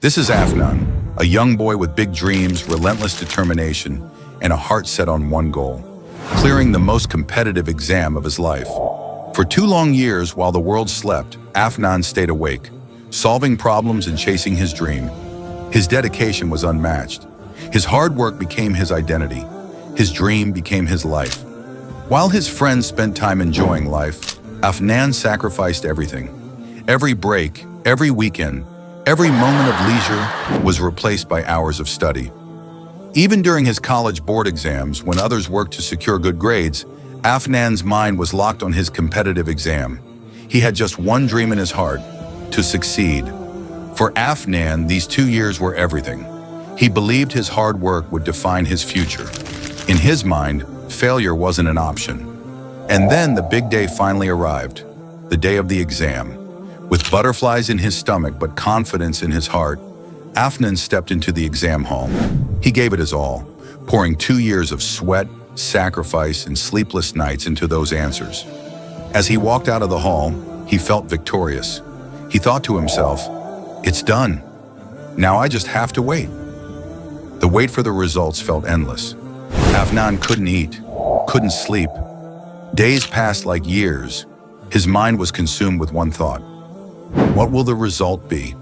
This is Afnan, a young boy with big dreams, relentless determination, and a heart set on one goal, clearing the most competitive exam of his life. For 2 long years, while the world slept, Afnan stayed awake, solving problems and chasing his dream. His dedication was unmatched. His hard work became his identity. His dream became his life. While his friends spent time enjoying life, Afnan sacrificed everything. Every break, every weekend, every moment of leisure was replaced by hours of study. Even during his college board exams, when others worked to secure good grades, Afnan's mind was locked on his competitive exam. He had just one dream in his heart: to succeed. For Afnan, these 2 years were everything. He believed his hard work would define his future. In his mind, failure wasn't an option. And then the big day finally arrived, the day of the exam. With butterflies in his stomach but confidence in his heart, Afnan stepped into the exam hall. He gave it his all, pouring 2 years of sweat, sacrifice, and sleepless nights into those answers. As he walked out of the hall, he felt victorious. He thought to himself, "It's done. Now I just have to wait." The wait for the results felt endless. Afnan couldn't eat, couldn't sleep. Days passed like years. His mind was consumed with one thought: what will the result be?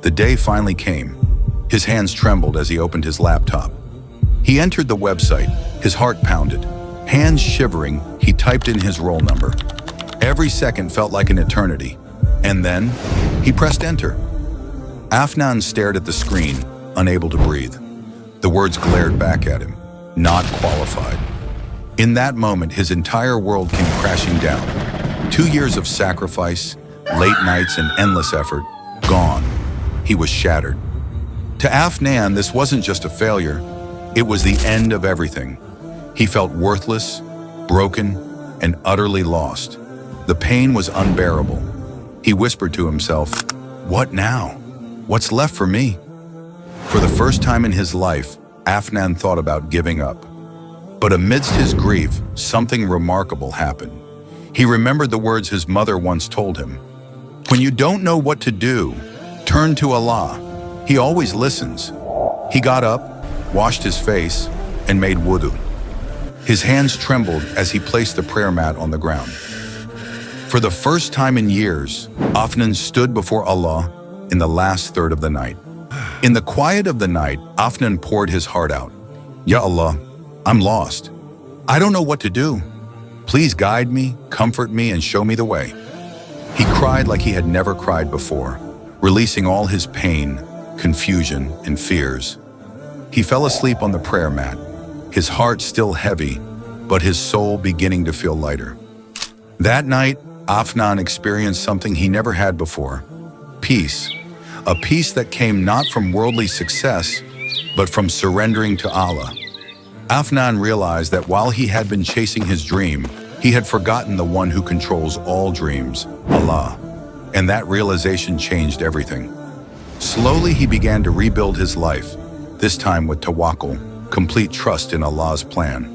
The day finally came. His hands trembled as he opened his laptop. He entered the website, his heart pounded. Hands shivering, he typed in his roll number. Every second felt like an eternity. And then, he pressed enter. Afnan stared at the screen, unable to breathe. The words glared back at him: not qualified. In that moment, his entire world came crashing down. 2 years of sacrifice, late nights, and endless effort, gone. He was shattered. To Afnan, this wasn't just a failure. It was the end of everything. He felt worthless, broken, and utterly lost. The pain was unbearable. He whispered to himself, "What now? What's left for me?" For the first time in his life, Afnan thought about giving up. But amidst his grief, something remarkable happened. He remembered the words his mother once told him: "When you don't know what to do, turn to Allah. He always listens." He got up, washed his face, and made wudu. His hands trembled as he placed the prayer mat on the ground. For the first time in years, Afnan stood before Allah in the last third of the night. In the quiet of the night, Afnan poured his heart out. "Ya Allah, I'm lost. I don't know what to do. Please guide me, comfort me, and show me the way." He cried like he had never cried before, releasing all his pain, confusion, and fears. He fell asleep on the prayer mat, his heart still heavy, but his soul beginning to feel lighter. That night, Afnan experienced something he never had before: peace. A peace that came not from worldly success, but from surrendering to Allah. Afnan realized that while he had been chasing his dream, he had forgotten the one who controls all dreams, Allah. And that realization changed everything. Slowly, he began to rebuild his life, this time with tawakkul, complete trust in Allah's plan.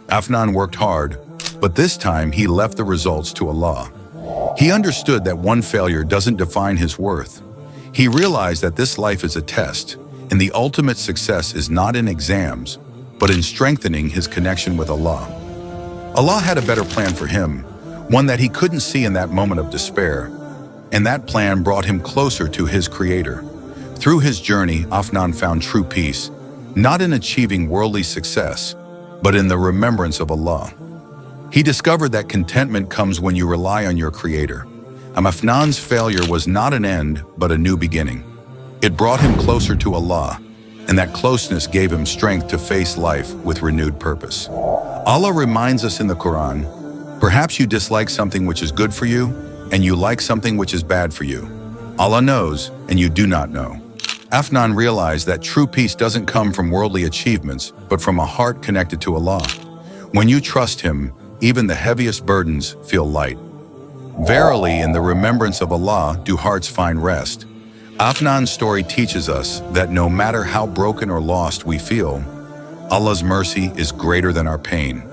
Afnan worked hard, but this time he left the results to Allah. He understood that one failure doesn't define his worth. He realized that this life is a test, and the ultimate success is not in exams, but in strengthening his connection with Allah. Allah had a better plan for him, one that he couldn't see in that moment of despair, and that plan brought him closer to his Creator. Through his journey, Afnan found true peace, not in achieving worldly success, but in the remembrance of Allah. He discovered that contentment comes when you rely on your Creator. Afnan's failure was not an end, but a new beginning. It brought him closer to Allah, and that closeness gave him strength to face life with renewed purpose. Allah reminds us in the Quran, "Perhaps you dislike something which is good for you, and you like something which is bad for you. Allah knows, and you do not know." Afnan realized that true peace doesn't come from worldly achievements, but from a heart connected to Allah. When you trust Him, even the heaviest burdens feel light. Verily, in the remembrance of Allah do hearts find rest. Afnan's story teaches us that no matter how broken or lost we feel, Allah's mercy is greater than our pain.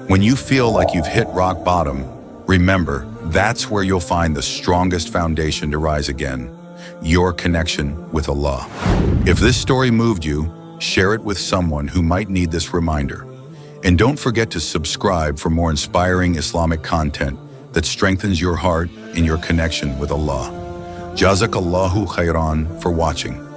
When you feel like you've hit rock bottom, remember, that's where you'll find the strongest foundation to rise again. your connection with Allah. If this story moved you, share it with someone who might need this reminder. And don't forget to subscribe for more inspiring Islamic content that strengthens your heart and your connection with Allah. Jazakallahu khairan for watching.